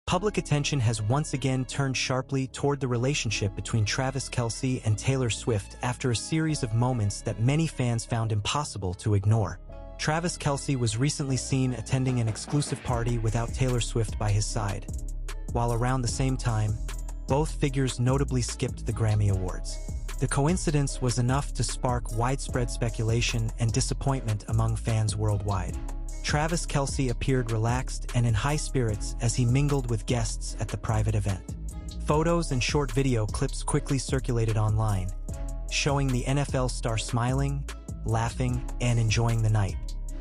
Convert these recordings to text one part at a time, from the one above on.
Public attention has once again turned sharply toward the relationship between Travis Kelce and Taylor Swift after a series of moments that many fans found impossible to ignore. Travis Kelce was recently seen attending an exclusive party without Taylor Swift by his side, while around the same time, both figures notably skipped the Grammy Awards. The coincidence was enough to spark widespread speculation and disappointment among fans worldwide. Travis Kelce appeared relaxed and in high spirits as he mingled with guests at the private event. Photos and short video clips quickly circulated online, showing the NFL star smiling, laughing, and enjoying the night.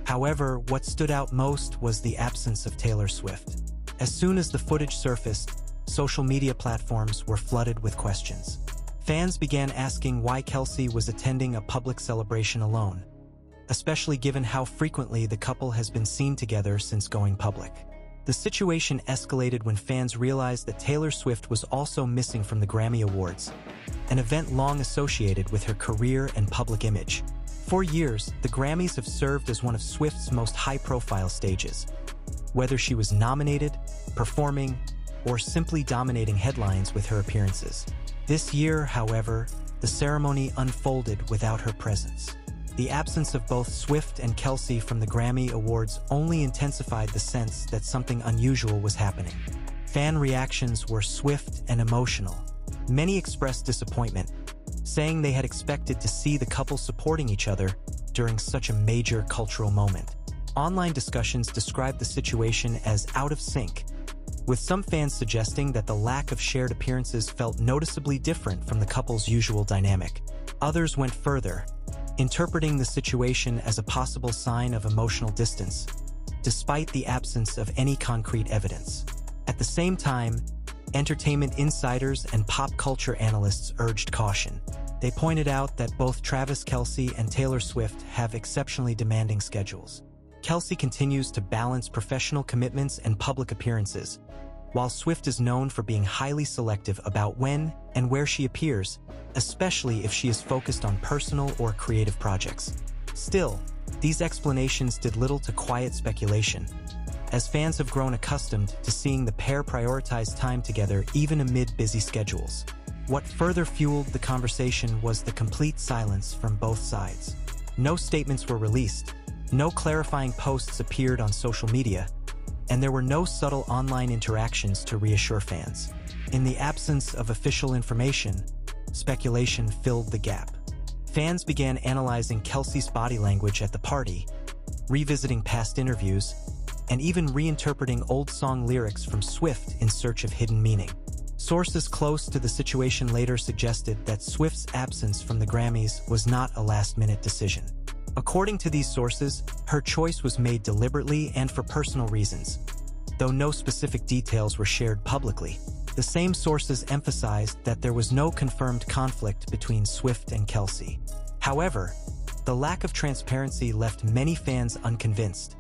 However, what stood out most was the absence of Taylor Swift. As soon as the footage surfaced, social media platforms were flooded with questions. Fans began asking why Kelce was attending a public celebration alone, especially given how frequently the couple has been seen together since going public. The situation escalated when fans realized that Taylor Swift was also missing from the Grammy Awards, an event long associated with her career and public image. For years, the Grammys have served as one of Swift's most high-profile stages. Whether she was nominated, performing, or simply dominating headlines with her appearances. This year, however, the ceremony unfolded without her presence. The absence of both Swift and Kelce from the Grammy Awards only intensified the sense that something unusual was happening. Fan reactions were swift and emotional. Many expressed disappointment, saying they had expected to see the couple supporting each other during such a major cultural moment. Online discussions described the situation as out of sync, with some fans suggesting that the lack of shared appearances felt noticeably different from the couple's usual dynamic. Others went further, interpreting the situation as a possible sign of emotional distance, despite the absence of any concrete evidence. At the same time, entertainment insiders and pop culture analysts urged caution. They pointed out that both Travis Kelce and Taylor Swift have exceptionally demanding schedules. Kelce continues to balance professional commitments and public appearances, while Swift is known for being highly selective about when and where she appears, especially if she is focused on personal or creative projects. Still, these explanations did little to quiet speculation, as fans have grown accustomed to seeing the pair prioritize time together even amid busy schedules. What further fueled the conversation was the complete silence from both sides. No statements were released, no clarifying posts appeared on social media, and there were no subtle online interactions to reassure fans. In the absence of official information, speculation filled the gap. Fans began analyzing Kelce's body language at the party, revisiting past interviews, and even reinterpreting old song lyrics from Swift in search of hidden meaning. Sources close to the situation later suggested that Swift's absence from the Grammys was not a last-minute decision. According to these sources, her choice was made deliberately and for personal reasons, though no specific details were shared publicly. The same sources emphasized that there was no confirmed conflict between Swift and Kelce. However, the lack of transparency left many fans unconvinced,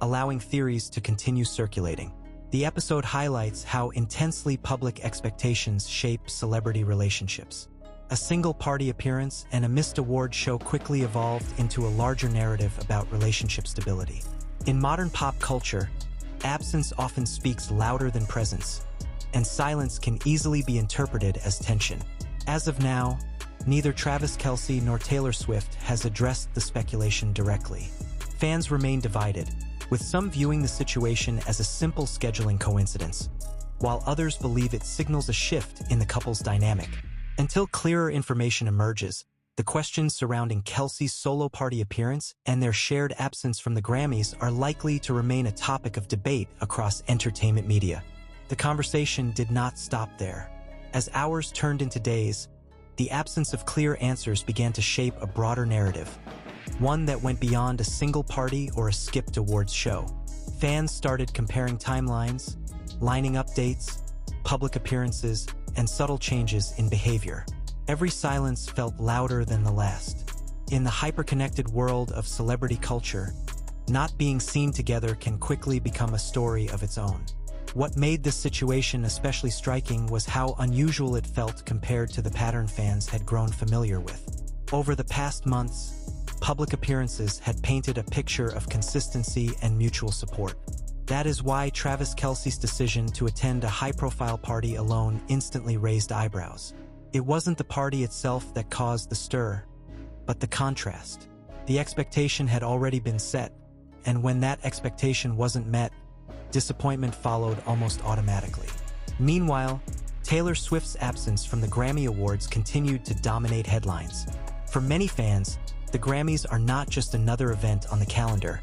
allowing theories to continue circulating. The episode highlights how intensely public expectations shape celebrity relationships. A single party appearance and a missed award show quickly evolved into a larger narrative about relationship stability. In modern pop culture, absence often speaks louder than presence, and silence can easily be interpreted as tension. As of now, neither Travis Kelce nor Taylor Swift has addressed the speculation directly. Fans remain divided, with some viewing the situation as a simple scheduling coincidence, while others believe it signals a shift in the couple's dynamic. Until clearer information emerges, the questions surrounding Kelce's solo party appearance and their shared absence from the Grammys are likely to remain a topic of debate across entertainment media. The conversation did not stop there. As hours turned into days, the absence of clear answers began to shape a broader narrative, one that went beyond a single party or a skipped awards show. Fans started comparing timelines, lining up dates, public appearances, and subtle changes in behavior. Every silence felt louder than the last. In the hyper-connected world of celebrity culture, not being seen together can quickly become a story of its own. What made this situation especially striking was how unusual it felt compared to the pattern fans had grown familiar with. Over the past months, public appearances had painted a picture of consistency and mutual support. That is why Travis Kelce's decision to attend a high-profile party alone instantly raised eyebrows. It wasn't the party itself that caused the stir, but the contrast. The expectation had already been set, and when that expectation wasn't met, disappointment followed almost automatically. Meanwhile, Taylor Swift's absence from the Grammy Awards continued to dominate headlines. For many fans, the Grammys are not just another event on the calendar,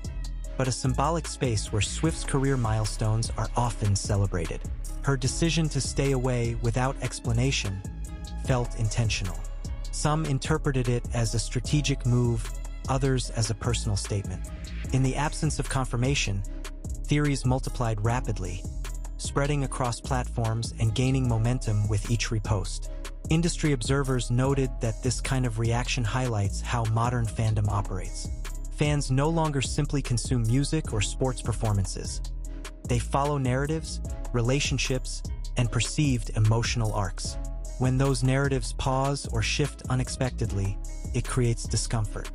but a symbolic space where Swift's career milestones are often celebrated. Her decision to stay away without explanation felt intentional. Some interpreted it as a strategic move, others as a personal statement. In the absence of confirmation, theories multiplied rapidly, spreading across platforms and gaining momentum with each repost. Industry observers noted that this kind of reaction highlights how modern fandom operates. Fans no longer simply consume music or sports performances. They follow narratives, relationships, and perceived emotional arcs. When those narratives pause or shift unexpectedly, it creates discomfort.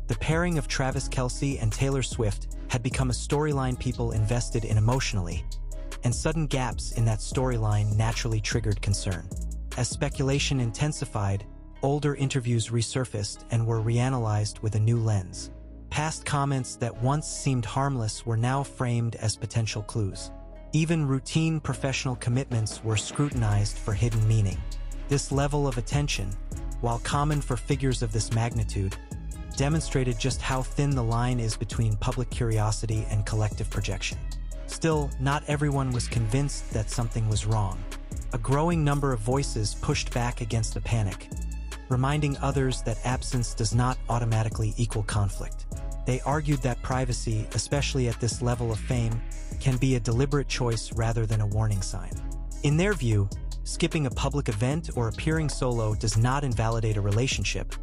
The pairing of Travis Kelce and Taylor Swift had become a storyline people invested in emotionally, and sudden gaps in that storyline naturally triggered concern. As speculation intensified, older interviews resurfaced and were reanalyzed with a new lens. Past comments that once seemed harmless were now framed as potential clues. Even routine professional commitments were scrutinized for hidden meaning. This level of attention, while common for figures of this magnitude, demonstrated just how thin the line is between public curiosity and collective projection. Still, not everyone was convinced that something was wrong. A growing number of voices pushed back against the panic, reminding others that absence does not automatically equal conflict. They argued that privacy, especially at this level of fame, can be a deliberate choice rather than a warning sign. In their view, skipping a public event or appearing solo does not invalidate a relationship,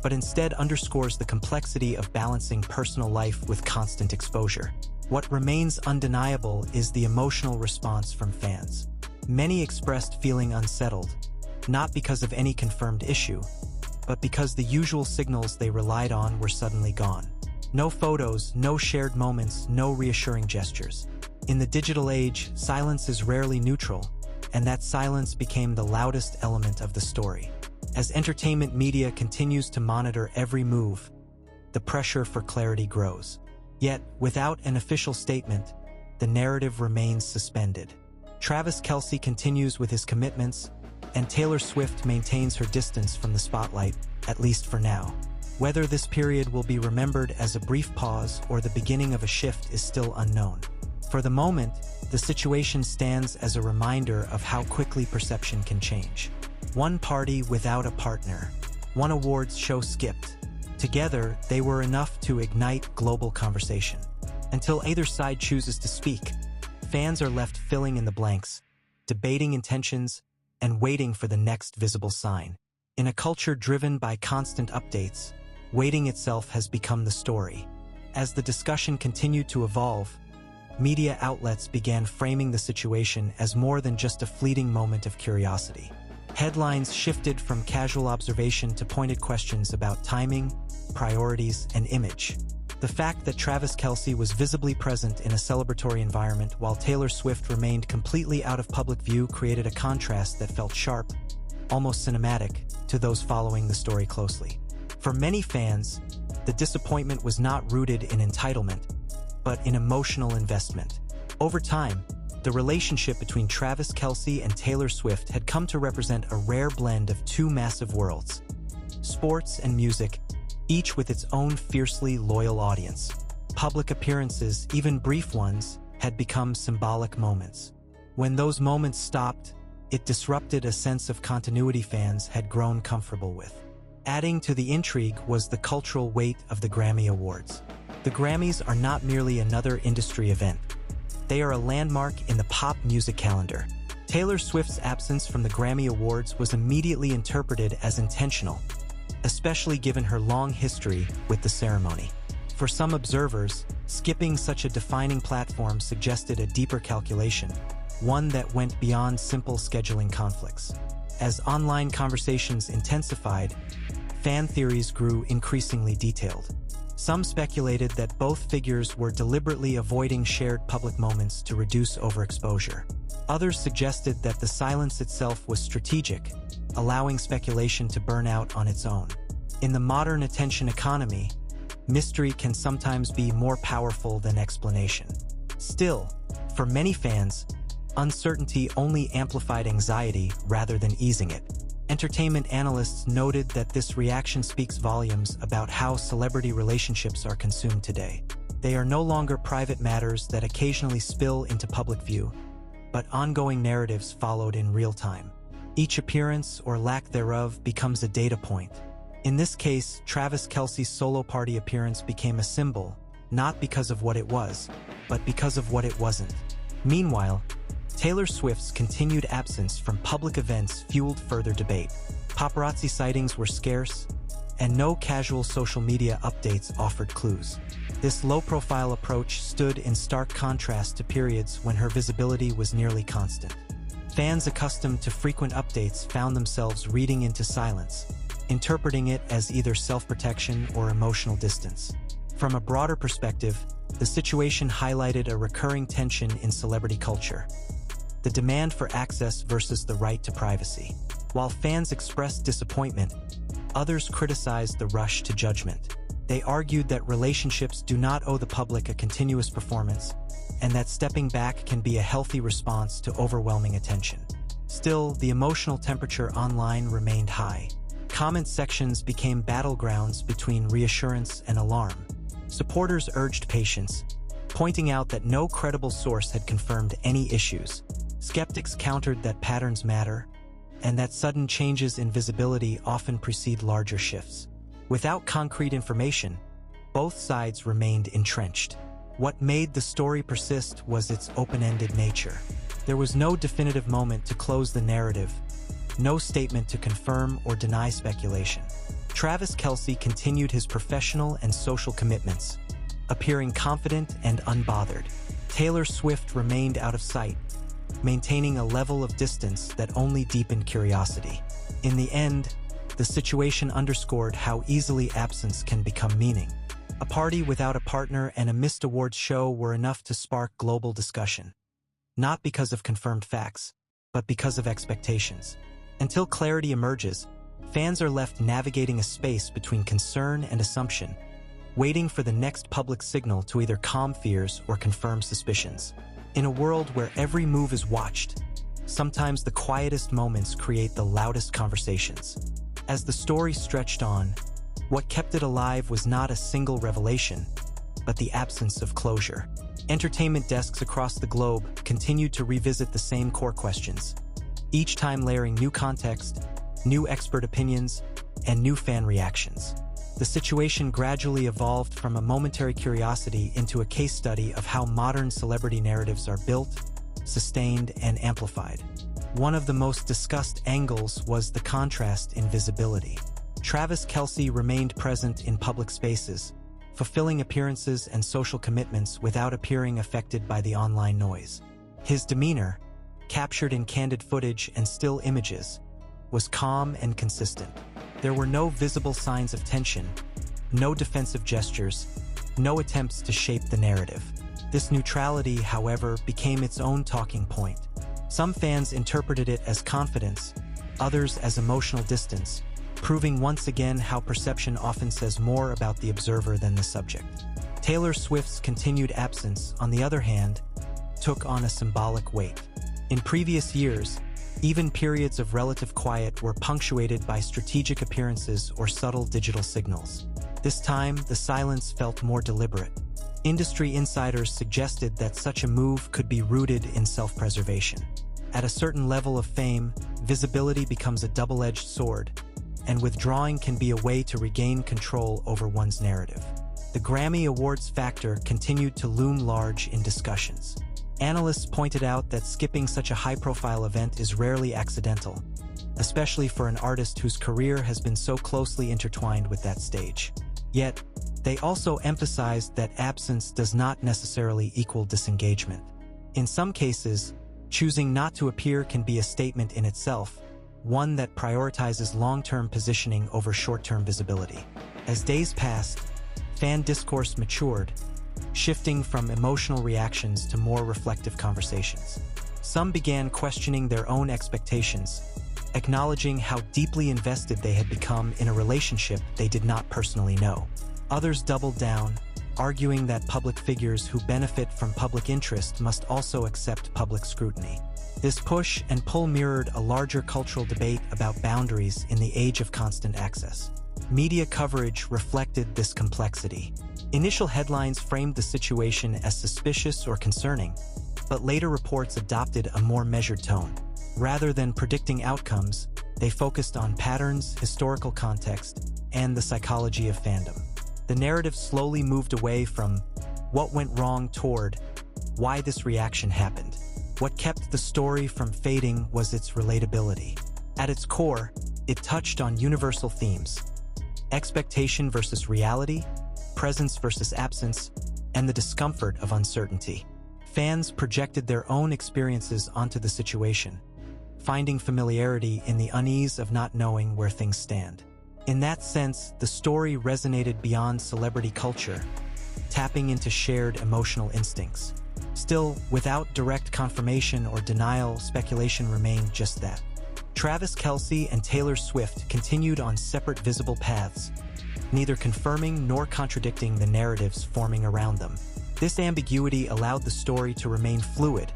but instead underscores the complexity of balancing personal life with constant exposure. What remains undeniable is the emotional response from fans. Many expressed feeling unsettled, not because of any confirmed issue, but because the usual signals they relied on were suddenly gone. No photos, no shared moments, no reassuring gestures. In the digital age, silence is rarely neutral, and that silence became the loudest element of the story. As entertainment media continues to monitor every move, the pressure for clarity grows. Yet, without an official statement, the narrative remains suspended. Travis Kelce continues with his commitments, and Taylor Swift maintains her distance from the spotlight, at least for now. Whether this period will be remembered as a brief pause or the beginning of a shift is still unknown. For the moment, the situation stands as a reminder of how quickly perception can change. One party without a partner, one awards show skipped. Together, they were enough to ignite global conversation. Until either side chooses to speak, fans are left filling in the blanks, debating intentions, and waiting for the next visible sign. In a culture driven by constant updates, waiting itself has become the story. As the discussion continued to evolve, media outlets began framing the situation as more than just a fleeting moment of curiosity. Headlines shifted from casual observation to pointed questions about timing, priorities, and image. The fact that Travis Kelce was visibly present in a celebratory environment while Taylor Swift remained completely out of public view created a contrast that felt sharp, almost cinematic, to those following the story closely. For many fans, the disappointment was not rooted in entitlement, but in emotional investment. Over time, the relationship between Travis Kelce and Taylor Swift had come to represent a rare blend of two massive worlds: sports and music, each with its own fiercely loyal audience. Public appearances, even brief ones, had become symbolic moments. When those moments stopped, it disrupted a sense of continuity fans had grown comfortable with. Adding to the intrigue was the cultural weight of the Grammy Awards. The Grammys are not merely another industry event. They are a landmark in the pop music calendar. Taylor Swift's absence from the Grammy Awards was immediately interpreted as intentional, especially given her long history with the ceremony. For some observers, skipping such a defining platform suggested a deeper calculation, one that went beyond simple scheduling conflicts. As online conversations intensified, fan theories grew increasingly detailed. Some speculated that both figures were deliberately avoiding shared public moments to reduce overexposure. Others suggested that the silence itself was strategic, allowing speculation to burn out on its own. In the modern attention economy, mystery can sometimes be more powerful than explanation. Still, for many fans, uncertainty only amplified anxiety rather than easing it. Entertainment analysts noted that this reaction speaks volumes about how celebrity relationships are consumed today. They are no longer private matters that occasionally spill into public view, but ongoing narratives followed in real time. Each appearance or lack thereof becomes a data point. In this case, Travis Kelce's solo party appearance became a symbol, not because of what it was, but because of what it wasn't. Meanwhile, Taylor Swift's continued absence from public events fueled further debate. Paparazzi sightings were scarce, and no casual social media updates offered clues. This low-profile approach stood in stark contrast to periods when her visibility was nearly constant. Fans accustomed to frequent updates found themselves reading into silence, interpreting it as either self-protection or emotional distance. From a broader perspective, the situation highlighted a recurring tension in celebrity culture: the demand for access versus the right to privacy. While fans expressed disappointment, others criticized the rush to judgment. They argued that relationships do not owe the public a continuous performance, and that stepping back can be a healthy response to overwhelming attention. Still, the emotional temperature online remained high. Comment sections became battlegrounds between reassurance and alarm. Supporters urged patience, pointing out that no credible source had confirmed any issues. Skeptics countered that patterns matter, and that sudden changes in visibility often precede larger shifts. Without concrete information, both sides remained entrenched. What made the story persist was its open-ended nature. There was no definitive moment to close the narrative, no statement to confirm or deny speculation. Travis Kelce continued his professional and social commitments, appearing confident and unbothered. Taylor Swift remained out of sight, maintaining a level of distance that only deepened curiosity. In the end, the situation underscored how easily absence can become meaning. A party without a partner and a missed awards show were enough to spark global discussion, not because of confirmed facts, but because of expectations. Until clarity emerges, fans are left navigating a space between concern and assumption, waiting for the next public signal to either calm fears or confirm suspicions. In a world where every move is watched, sometimes the quietest moments create the loudest conversations. As the story stretched on, what kept it alive was not a single revelation, but the absence of closure. Entertainment desks across the globe continued to revisit the same core questions, each time layering new context, new expert opinions, and new fan reactions. The situation gradually evolved from a momentary curiosity into a case study of how modern celebrity narratives are built, sustained, and amplified. One of the most discussed angles was the contrast in visibility. Travis Kelce remained present in public spaces, fulfilling appearances and social commitments without appearing affected by the online noise. His demeanor, captured in candid footage and still images, was calm and consistent. There were no visible signs of tension, no defensive gestures, no attempts to shape the narrative. This neutrality, however, became its own talking point. Some fans interpreted it as confidence, others as emotional distance, proving once again how perception often says more about the observer than the subject. Taylor Swift's continued absence, on the other hand, took on a symbolic weight. In previous years, even periods of relative quiet were punctuated by strategic appearances or subtle digital signals. This time, the silence felt more deliberate. Industry insiders suggested that such a move could be rooted in self-preservation. At a certain level of fame, visibility becomes a double-edged sword, and withdrawing can be a way to regain control over one's narrative. The Grammy Awards factor continued to loom large in discussions. Analysts pointed out that skipping such a high-profile event is rarely accidental, especially for an artist whose career has been so closely intertwined with that stage. Yet, they also emphasized that absence does not necessarily equal disengagement. In some cases, choosing not to appear can be a statement in itself, one that prioritizes long-term positioning over short-term visibility. As days passed, fan discourse matured, shifting from emotional reactions to more reflective conversations. Some began questioning their own expectations, acknowledging how deeply invested they had become in a relationship they did not personally know. Others doubled down, arguing that public figures who benefit from public interest must also accept public scrutiny. This push and pull mirrored a larger cultural debate about boundaries in the age of constant access. Media coverage reflected this complexity. Initial headlines framed the situation as suspicious or concerning, but later reports adopted a more measured tone. Rather than predicting outcomes, they focused on patterns, historical context, and the psychology of fandom. The narrative slowly moved away from what went wrong toward why this reaction happened. What kept the story from fading was its relatability. At its core, it touched on universal themes: expectation versus reality, presence versus absence, and the discomfort of uncertainty. Fans projected their own experiences onto the situation, finding familiarity in the unease of not knowing where things stand. In that sense, the story resonated beyond celebrity culture, tapping into shared emotional instincts. Still, without direct confirmation or denial, speculation remained just that. Travis Kelce and Taylor Swift continued on separate visible paths, neither confirming nor contradicting the narratives forming around them. This ambiguity allowed the story to remain fluid,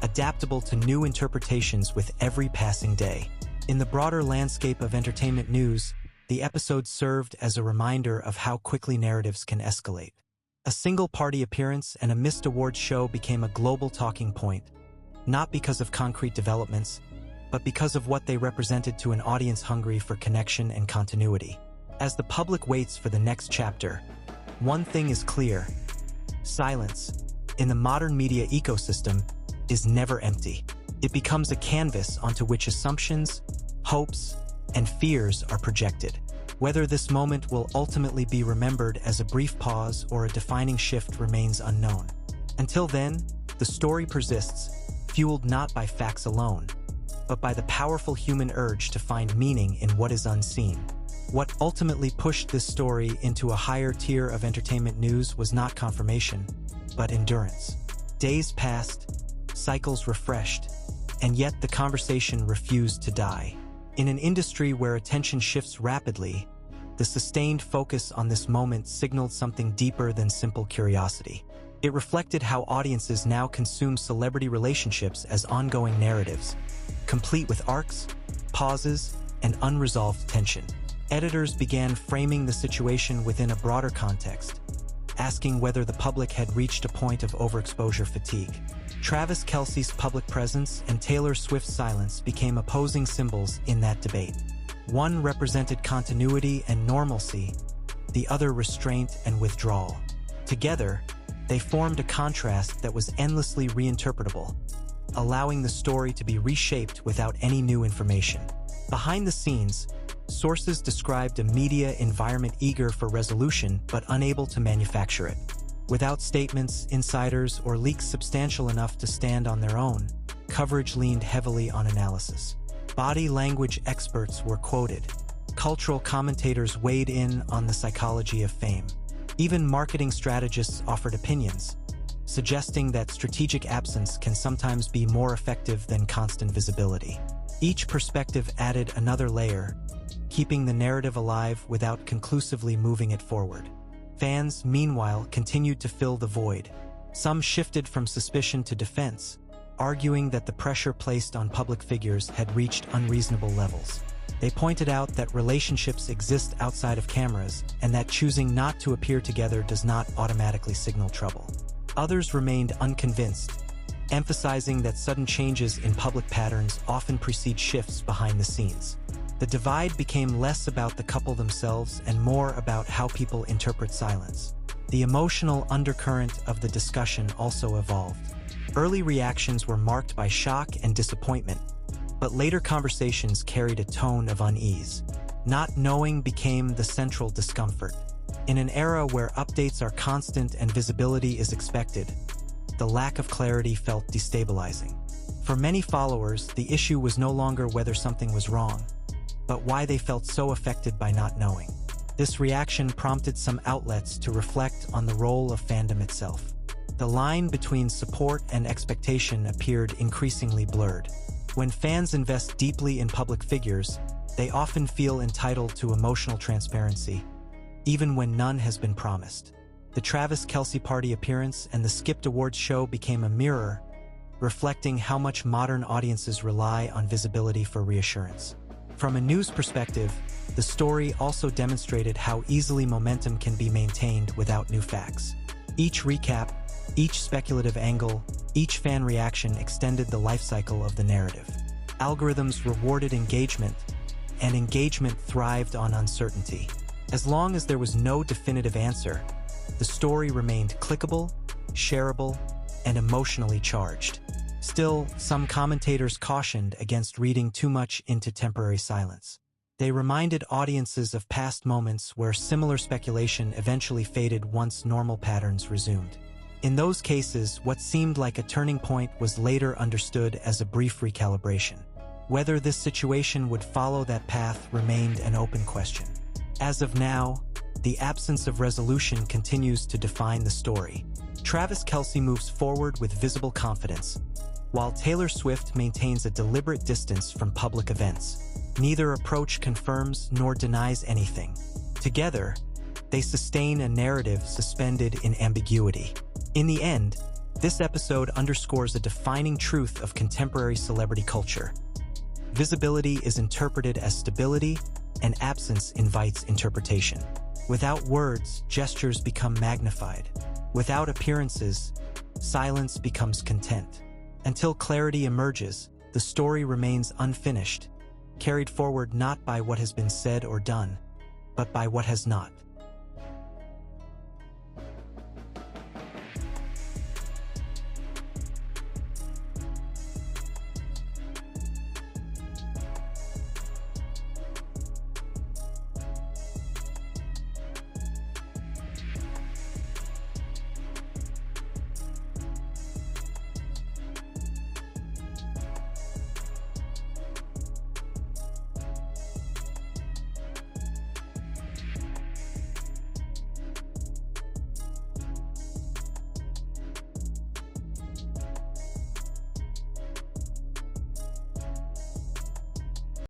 adaptable to new interpretations with every passing day. In the broader landscape of entertainment news, the episode served as a reminder of how quickly narratives can escalate. A single-party appearance and a missed awards show became a global talking point, not because of concrete developments, but because of what they represented to an audience hungry for connection and continuity. As the public waits for the next chapter, one thing is clear: silence, in the modern media ecosystem, is never empty. It becomes a canvas onto which assumptions, hopes, and fears are projected. Whether this moment will ultimately be remembered as a brief pause or a defining shift remains unknown. Until then, the story persists, fueled not by facts alone, but by the powerful human urge to find meaning in what is unseen. What ultimately pushed this story into a higher tier of entertainment news was not confirmation, but endurance. Days passed, cycles refreshed, and yet the conversation refused to die. In an industry where attention shifts rapidly, the sustained focus on this moment signaled something deeper than simple curiosity. It reflected how audiences now consume celebrity relationships as ongoing narratives, complete with arcs, pauses, and unresolved tension. Editors began framing the situation within a broader context, asking whether the public had reached a point of overexposure fatigue. Travis Kelce's public presence and Taylor Swift's silence became opposing symbols in that debate. One represented continuity and normalcy, the other restraint and withdrawal. Together, they formed a contrast that was endlessly reinterpretable, allowing the story to be reshaped without any new information. Behind the scenes, sources described a media environment eager for resolution but unable to manufacture it. Without statements, insiders, or leaks substantial enough to stand on their own, coverage leaned heavily on analysis. Body language experts were quoted. Cultural commentators weighed in on the psychology of fame. Even marketing strategists offered opinions, suggesting that strategic absence can sometimes be more effective than constant visibility. Each perspective added another layer, keeping the narrative alive without conclusively moving it forward. Fans, meanwhile, continued to fill the void. Some shifted from suspicion to defense, arguing that the pressure placed on public figures had reached unreasonable levels. They pointed out that relationships exist outside of cameras and that choosing not to appear together does not automatically signal trouble. Others remained unconvinced, emphasizing that sudden changes in public patterns often precede shifts behind the scenes. The divide became less about the couple themselves and more about how people interpret silence. The emotional undercurrent of the discussion also evolved. Early reactions were marked by shock and disappointment, but later conversations carried a tone of unease. Not knowing became the central discomfort. In an era where updates are constant and visibility is expected, the lack of clarity felt destabilizing. For many followers, the issue was no longer whether something was wrong, but why they felt so affected by not knowing. This reaction prompted some outlets to reflect on the role of fandom itself. The line between support and expectation appeared increasingly blurred. When fans invest deeply in public figures, they often feel entitled to emotional transparency, even when none has been promised. The Travis Kelce party appearance and the skipped awards show became a mirror, reflecting how much modern audiences rely on visibility for reassurance. From a news perspective, the story also demonstrated how easily momentum can be maintained without new facts. Each recap, each speculative angle, each fan reaction extended the life cycle of the narrative. Algorithms rewarded engagement, and engagement thrived on uncertainty. As long as there was no definitive answer, the story remained clickable, shareable, and emotionally charged. Still, some commentators cautioned against reading too much into temporary silence. They reminded audiences of past moments where similar speculation eventually faded once normal patterns resumed. In those cases, what seemed like a turning point was later understood as a brief recalibration. Whether this situation would follow that path remained an open question. As of now, the absence of resolution continues to define the story. Travis Kelce moves forward with visible confidence, while Taylor Swift maintains a deliberate distance from public events. Neither approach confirms nor denies anything. Together, they sustain a narrative suspended in ambiguity. In the end, this episode underscores a defining truth of contemporary celebrity culture. Visibility is interpreted as stability, and absence invites interpretation. Without words, gestures become magnified. Without appearances, silence becomes content. Until clarity emerges, the story remains unfinished, carried forward not by what has been said or done, but by what has not.